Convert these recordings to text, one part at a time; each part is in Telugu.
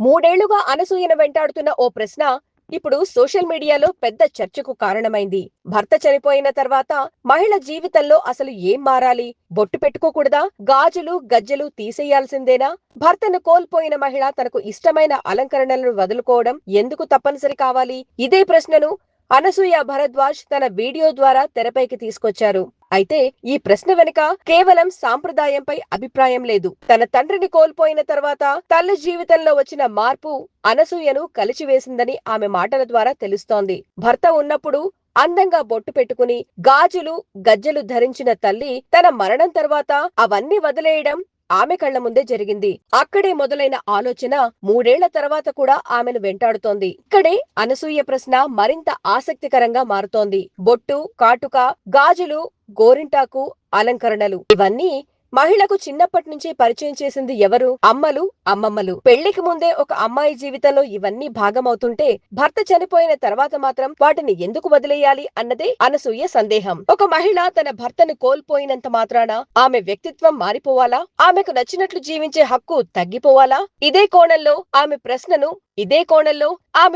మూడేళ్లుగా అనసూయను వెంటాడుతున్న ఓ ప్రశ్న ఇప్పుడు సోషల్ మీడియాలో పెద్ద చర్చకు కారణమైంది. భర్త చనిపోయిన తర్వాత మహిళ జీవితంలో అసలు ఏం మారాలి? బొట్టు పెట్టుకోకూడదా? గాజులు, గజ్జెలు తీసేయాల్సిందేనా? భర్తను కోల్పోయిన మహిళ తనకు ఇష్టమైన అలంకరణలను వదులుకోవడం ఎందుకు తప్పనిసరి కావాలి? ఇదే ప్రశ్నను అనసూయ భరద్వాజ్ తన వీడియో ద్వారా తెరపైకి తీసుకొచ్చారు. అయితే ఈ ప్రశ్న వెనుక కేవలం సాంప్రదాయంపై అభిప్రాయం లేదు. తన తండ్రిని కోల్పోయిన తర్వాత తల్లి జీవితంలో వచ్చిన మార్పు అనసూయను కలిచివేసిందని ఆమె మాటల ద్వారా తెలుస్తోంది. భర్త ఉన్నప్పుడు అందంగా బొట్టు పెట్టుకుని గాజులు, గజ్జెలు ధరించిన తల్లి తన మరణం తర్వాత అవన్నీ వదిలేయడం ఆమె కళ్ల ముందే జరిగింది. అక్కడే మొదలైన ఆలోచన మూడేళ్ల తర్వాత కూడా ఆమెను వెంటాడుతోంది. ఇక్కడే అనసూయ ప్రశ్న మరింత ఆసక్తికరంగా మారుతోంది. బొట్టు, కాటుక, గాజులు, గోరింటాకు, అలంకరణలు ఇవన్నీ మహిళకు చిన్నప్పటి నుంచి పరిచయం చేసింది ఎవరు? అమ్మలు, అమ్మమ్మలు. పెళ్లికి ముందే ఒక అమ్మాయి జీవితంలో ఇవన్నీ భాగమవుతుంటే భర్త చనిపోయిన తర్వాత మాత్రం వాటిని ఎందుకు వదిలేయాలి అన్నదే అనసూయ సందేహం. ఒక మహిళ తన భర్తను కోల్పోయినంత మాత్రాన ఆమె వ్యక్తిత్వం మారిపోవాలా? ఆమెకు నచ్చినట్లు జీవించే హక్కు తగ్గిపోవాలా? ఇదే కోణంలో ఆమె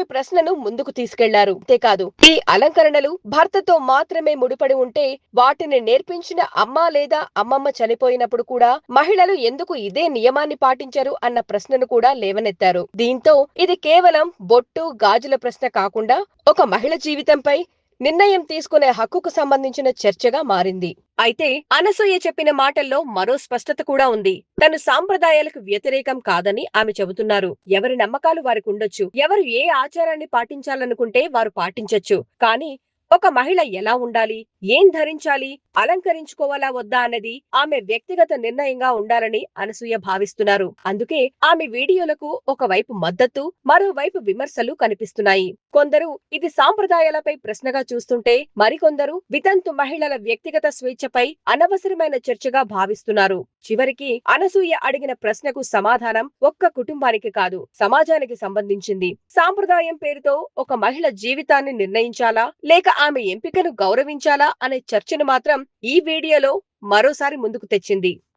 ప్రశ్నను ముందుకు తీసుకెళ్లారు. అంతేకాదు, ఈ అలంకరణలు భర్తతో మాత్రమే ముడిపడి ఉంటే వాటిని నేర్పించిన అమ్మ లేదా అమ్మమ్మ చనిపోయినప్పుడు కూడా మహిళలు ఎందుకు ఇదే నియమాన్ని పాటించరు అన్న ప్రశ్నను కూడా లేవనెత్తారు. దీంతో ఇది కేవలం బొట్టు, గాజుల ప్రశ్న కాకుండా ఒక మహిళ జీవితంపై నిర్ణయం తీసుకునే హక్కుకు సంబంధించిన చర్చగా మారింది. అయితే అనసూయ చెప్పిన మాటల్లో మరో స్పష్టత కూడా ఉంది. తను సాంప్రదాయాలకు వ్యతిరేకం కాదని ఆమె చెబుతున్నారు. ఎవరి నమ్మకాలు వారికి ఉండొచ్చు. ఎవరు ఏ ఆచారాన్ని పాటించాలనుకుంటే వారు పాటించొచ్చు. కానీ ఒక మహిళ ఎలా ఉండాలి, ఏం ధరించాలి, అలంకరించుకోవాలా వద్దా అన్నది ఆమె వ్యక్తిగత నిర్ణయంగా ఉండాలని అనసూయ భావిస్తున్నారు. అందుకే ఆమె వీడియోలకు ఒకవైపు మద్దతు, మరోవైపు విమర్శలు కనిపిస్తున్నాయి. కొందరు ఇది సాంప్రదాయాలపై ప్రశ్నగా చూస్తుంటే, మరికొందరు వితంతు మహిళల వ్యక్తిగత స్వేచ్ఛపై అనవసరమైన చర్చగా భావిస్తున్నారు. చివరికి అనసూయ అడిగిన ప్రశ్నకు సమాధానం ఒక్క కుటుంబానికి కాదు, సమాజానికి సంబంధించింది. సాంప్రదాయం పేరుతో ఒక మహిళ జీవితాన్ని నిర్ణయించాలా, లేక ఆమె ఎంపికను గౌరవించాలా అనే చర్చను మాత్రం ఈ వీడియోలో మరోసారి ముందుకు తెచ్చింది.